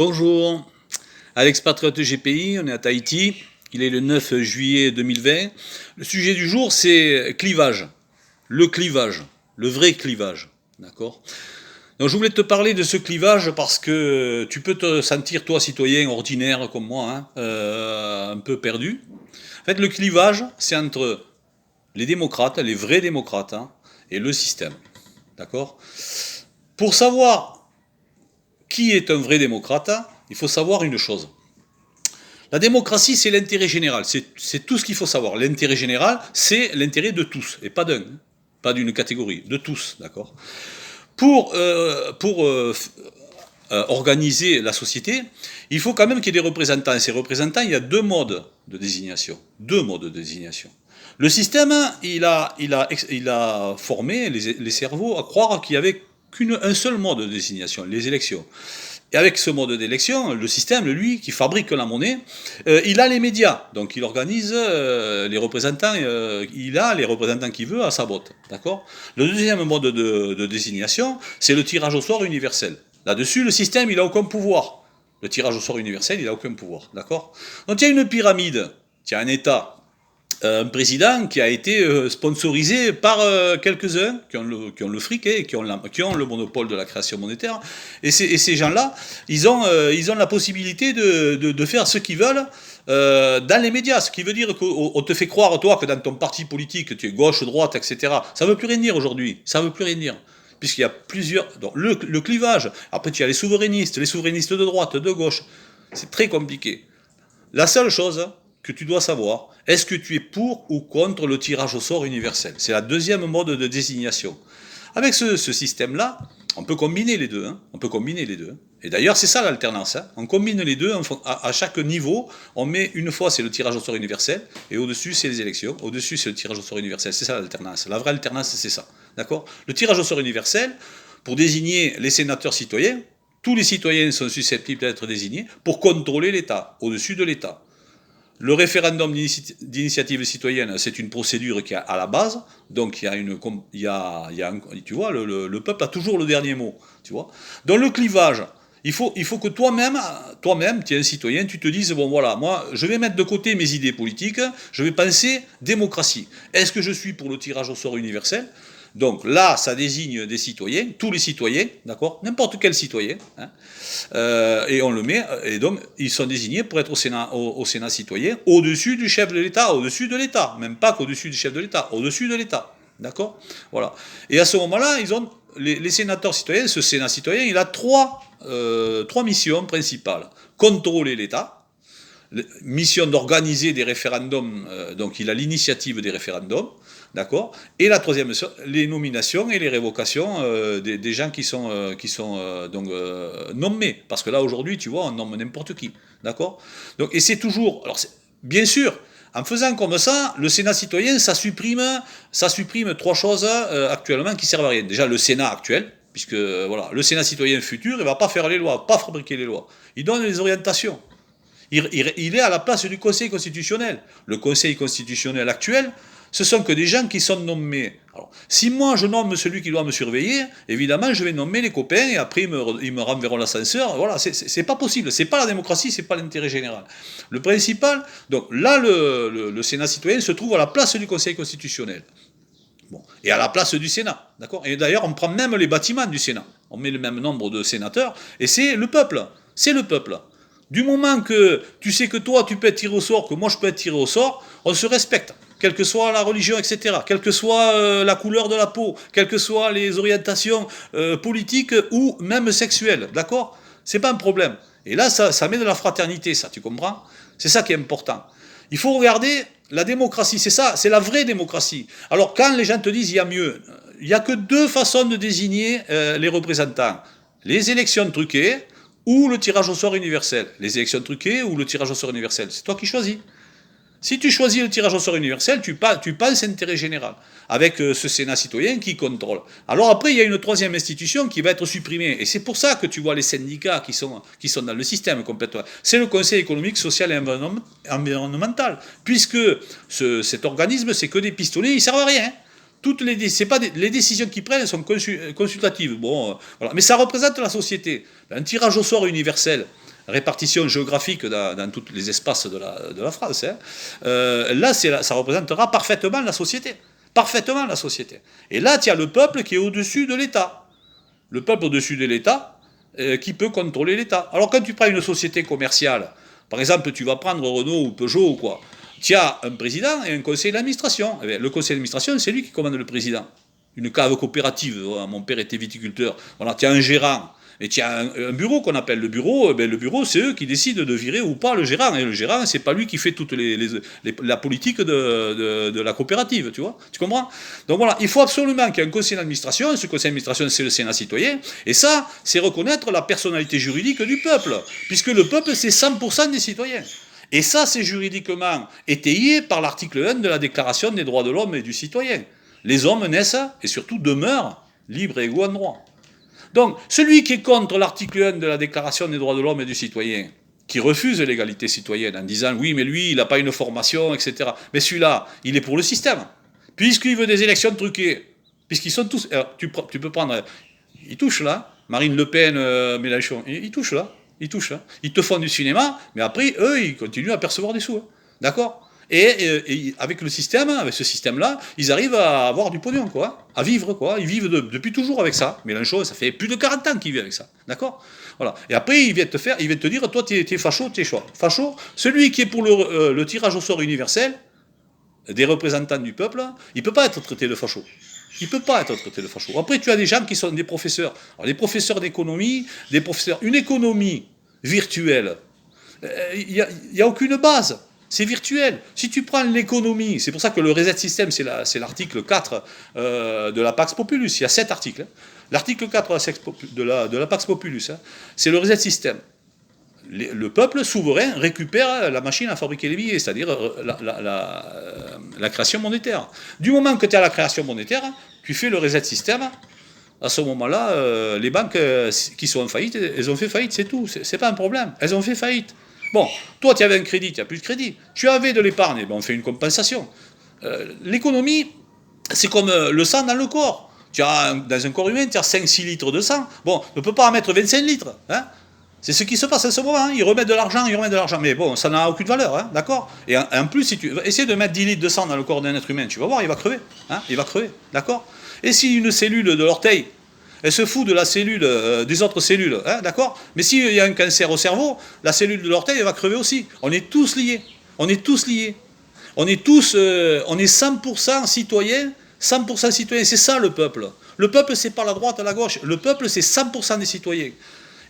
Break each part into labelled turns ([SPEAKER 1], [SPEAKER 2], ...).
[SPEAKER 1] Bonjour, Alex Patriote GPI, on est à Tahiti, il est le 9 juillet 2020. Le sujet du jour c'est clivage, le vrai clivage, d'accord. Donc je voulais te parler de ce clivage parce que tu peux te sentir toi citoyen ordinaire comme moi, un peu perdu. En fait le clivage c'est entre les démocrates, les vrais démocrates, et le système, d'accord. Pour savoir qui est un vrai démocrate, il faut savoir une chose. La démocratie, c'est l'intérêt général. C'est tout ce qu'il faut savoir. L'intérêt général, c'est l'intérêt de tous, et pas d'un, pas d'une catégorie, de tous, d'accord. Pour organiser la société, il faut quand même qu'il y ait des représentants. Et ces représentants, il y a deux modes de désignation. Deux modes de désignation. Le système, il a formé les cerveaux à croire qu'il y avait qu'un seul mode de désignation, les élections. Et avec ce mode d'élection, le système, lui, qui fabrique la monnaie, il a les médias. Donc il organise les représentants, il a les représentants qu'il veut à sa botte. D'accord. Le deuxième mode de désignation, c'est le tirage au sort universel. Là-dessus, le système, il n'a aucun pouvoir. Le tirage au sort universel, il n'a aucun pouvoir. D'accord. Donc il y a une pyramide, il y a un État, un président qui a été sponsorisé par quelques-uns qui ont le fric et qui ont le monopole de la création monétaire. Et ces gens-là, ils ont la possibilité de faire ce qu'ils veulent dans les médias. Ce qui veut dire qu'on te fait croire, toi, que dans ton parti politique, tu es gauche, droite, etc. Ça ne veut plus rien dire aujourd'hui. Ça ne veut plus rien dire. Puisqu'il y a plusieurs... Donc, le clivage. Après, tu as les souverainistes de droite, de gauche. C'est très compliqué. La seule chose que tu dois savoir, est-ce que tu es pour ou contre le tirage au sort universel? C'est la deuxième mode de désignation. Avec ce système-là, on peut combiner les deux. On peut combiner les deux. Et d'ailleurs, c'est ça l'alternance. On combine les deux à chaque niveau. On met une fois, c'est le tirage au sort universel, et au-dessus, c'est les élections. Au-dessus, c'est le tirage au sort universel. C'est ça l'alternance. La vraie alternance, c'est ça. D'accord. Le tirage au sort universel, pour désigner les sénateurs citoyens, tous les citoyens sont susceptibles d'être désignés pour contrôler l'État, au-dessus de l'État. Le référendum d'initiative citoyenne, c'est une procédure qui est à la base, donc tu vois, le peuple a toujours le dernier mot, tu vois. Dans le clivage, il faut que toi-même, tu es un citoyen, tu te dises, bon voilà, moi, je vais mettre de côté mes idées politiques, je vais penser démocratie. Est-ce que je suis pour le tirage au sort universel? Donc là, ça désigne des citoyens, tous les citoyens, d'accord, n'importe quel citoyen, et on le met, et donc ils sont désignés pour être au Sénat citoyen, au-dessus du chef de l'État, au-dessus de l'État, même pas qu'au-dessus du chef de l'État, au-dessus de l'État, d'accord. Voilà. Et à ce moment-là, ils ont les sénateurs citoyens, ce Sénat citoyen, il a trois missions principales: contrôler l'État, mission d'organiser des référendums, donc il a l'initiative des référendums, d'accord. Et la troisième, les nominations et les révocations des gens qui sont nommés. Parce que là, aujourd'hui, tu vois, on nomme n'importe qui, d'accord. Donc, et c'est toujours... Alors, bien sûr, en faisant comme ça, le Sénat citoyen, ça supprime trois choses actuellement qui servent à rien. Déjà, le Sénat actuel, puisque voilà, le Sénat citoyen futur, il ne va pas faire les lois, pas fabriquer les lois. Il donne les orientations. Il est à la place du Conseil constitutionnel. Le Conseil constitutionnel actuel, ce sont que des gens qui sont nommés. Alors, si moi je nomme celui qui doit me surveiller, évidemment je vais nommer les copains et après ils me renverront l'ascenseur. Voilà, c'est pas possible. C'est pas la démocratie, c'est pas l'intérêt général. Le principal, donc là le Sénat citoyen se trouve à la place du Conseil constitutionnel. Bon. Et à la place du Sénat, d'accord. Et d'ailleurs on prend même les bâtiments du Sénat. On met le même nombre de sénateurs et c'est le peuple. C'est le peuple. Du moment que tu sais que toi, tu peux être tiré au sort, que moi, je peux être tiré au sort, on se respecte, quelle que soit la religion, etc., quelle que soit la couleur de la peau, quelles que soient les orientations politiques ou même sexuelles, d'accord. C'est pas un problème. Et là, ça met de la fraternité, ça, tu comprends. C'est ça qui est important. Il faut regarder la démocratie, c'est ça, c'est la vraie démocratie. Alors, quand les gens te disent il y a mieux, il n'y a que deux façons de désigner les représentants. Les élections truquées, ou le tirage au sort universel. Les élections truquées ou le tirage au sort universel. C'est toi qui choisis. Si tu choisis le tirage au sort universel, tu penses intérêt général, avec ce Sénat citoyen qui contrôle. Alors après, il y a une troisième institution qui va être supprimée. Et c'est pour ça que tu vois les syndicats qui sont dans le système complètement. C'est le Conseil économique, social et environnemental. Puisque cet organisme, c'est que des pistolets, ils ne servent à rien. C'est pas les décisions qu'ils prennent sont consultatives. Bon, voilà. Mais ça représente la société. Un tirage au sort universel, répartition géographique dans tous les espaces de la France. Hein. Là, ça représentera parfaitement la société. Parfaitement la société. Et là, tu as le peuple qui est au-dessus de l'État. Le peuple au-dessus de l'État qui peut contrôler l'État. Alors quand tu prends une société commerciale, par exemple, tu vas prendre Renault ou Peugeot ou quoi, tu as un président et un conseil d'administration. Le conseil d'administration, c'est lui qui commande le président. Une cave coopérative, mon père était viticulteur. Voilà, tu as un gérant. Et tu as un bureau qu'on appelle le bureau. Le bureau, c'est eux qui décident de virer ou pas le gérant. Et le gérant, c'est pas lui qui fait toute la politique de la coopérative, tu vois. Tu comprends? Donc voilà, il faut absolument qu'il y ait un conseil d'administration. Ce conseil d'administration, c'est le Sénat citoyen. Et ça, c'est reconnaître la personnalité juridique du peuple. Puisque le peuple, c'est 100% des citoyens. Et ça, c'est juridiquement étayé par l'article 1 de la Déclaration des droits de l'homme et du citoyen. Les hommes naissent et surtout demeurent libres et égaux en droit. Donc, celui qui est contre l'article 1 de la Déclaration des droits de l'homme et du citoyen, qui refuse l'égalité citoyenne en disant oui, mais lui, il n'a pas une formation, etc. Mais celui-là, il est pour le système. Puisqu'il veut des élections truquées, puisqu'ils sont tous. Alors, tu peux prendre. Ils touchent là, Marine Le Pen, Mélenchon, ils touchent là. Ils touchent là. Ils te font du cinéma, mais après, eux, ils continuent à percevoir des sous. Hein. D'accord ? Et avec le système, avec ce système-là, ils arrivent à avoir du pognon, quoi, à vivre, quoi. Ils vivent depuis toujours avec ça. Mélenchon, ça fait plus de 40 ans qu'il vit avec ça, d'accord ? Voilà. Et après, ils viennent te dire, toi, t'es facho, t'es choix. Facho, celui qui est pour le tirage au sort universel des représentants du peuple, il peut pas être traité de facho. Il ne peut pas être traité de facho. Après, tu as des gens qui sont des professeurs. Alors, des professeurs d'économie, une économie virtuelle, il n'y a aucune base. C'est virtuel. Si tu prends l'économie, c'est pour ça que le reset system, c'est l'article 4 de la Pax Populus. Il y a 7 articles. Hein. L'article 4 de la Pax Populus, hein, c'est le reset system. Le peuple souverain récupère la machine à fabriquer les billets, c'est-à-dire la création monétaire. Du moment que tu as la création monétaire, tu fais le reset system. À ce moment-là, les banques qui sont en faillite, elles ont fait faillite, c'est tout. C'est pas un problème. Elles ont fait faillite. Bon, toi, tu avais un crédit, tu n'as plus de crédit. Tu avais de l'épargne, ben on fait une compensation. L'économie, c'est comme le sang dans le corps. Dans un corps humain, tu as 5-6 litres de sang. Bon, on ne peut pas en mettre 25 litres. Hein. C'est ce qui se passe en ce moment. Hein. Ils remettent de l'argent. Mais bon, ça n'a aucune valeur, hein, d'accord ? Et en plus, si tu essaies de mettre 10 litres de sang dans le corps d'un être humain, tu vas voir, il va crever. Hein, il va crever, d'accord ? Et si une cellule de l'orteil, elle se fout de la cellule, des autres cellules, hein, d'accord ? Mais s'il y a un cancer au cerveau, la cellule de l'orteil, elle va crever aussi. On est tous liés. On est tous liés. On est 100% citoyens. 100% citoyens, c'est ça le peuple. Le peuple, c'est pas la droite à la gauche. Le peuple, c'est 100% des citoyens.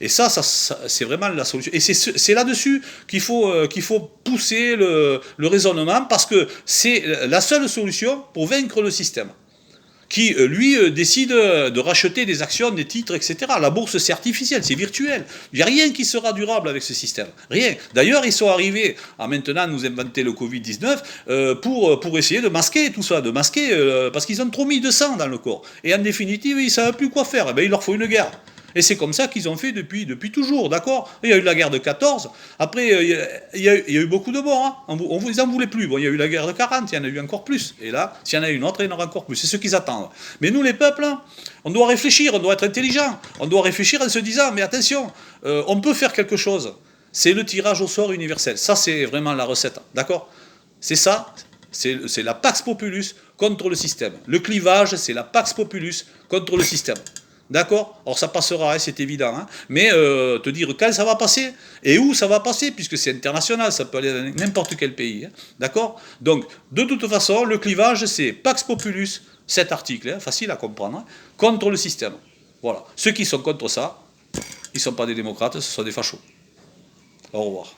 [SPEAKER 1] Et ça c'est vraiment la solution. Et c'est là-dessus qu'il faut pousser le raisonnement, parce que c'est la seule solution pour vaincre le système, qui, lui, décide de racheter des actions, des titres, etc. La bourse, c'est artificiel, c'est virtuel. Il n'y a rien qui sera durable avec ce système. Rien. D'ailleurs, ils sont arrivés à maintenant nous inventer le Covid-19 pour essayer de masquer tout ça, parce qu'ils ont trop mis de sang dans le corps. Et en définitive, ils ne savent plus quoi faire. Il leur faut une guerre. Et c'est comme ça qu'ils ont fait depuis toujours, d'accord ? Il y a eu la guerre de 14, après il y a eu beaucoup de morts, hein. Ils n'en voulaient plus. Bon, il y a eu la guerre de 40, il y en a eu encore plus. Et là, s'il y en a une autre, il y en aura encore plus. C'est ce qu'ils attendent. Mais nous, les peuples, hein, on doit réfléchir, on doit être intelligent. On doit réfléchir en se disant, mais attention, on peut faire quelque chose. C'est le tirage au sort universel. Ça, c'est vraiment la recette, d'accord ? C'est ça, c'est la Pax Populus contre le système. Le clivage, c'est la Pax Populus contre le système. D'accord ? Alors ça passera, hein, c'est évident. Hein, mais te dire quand ça va passer et où ça va passer, puisque c'est international, ça peut aller dans n'importe quel pays. Hein, d'accord ? Donc, de toute façon, le clivage, c'est Pax Populus, cet article, hein, facile à comprendre, hein, contre le système. Voilà. Ceux qui sont contre ça, ils ne sont pas des démocrates, ce sont des fachos. Au revoir.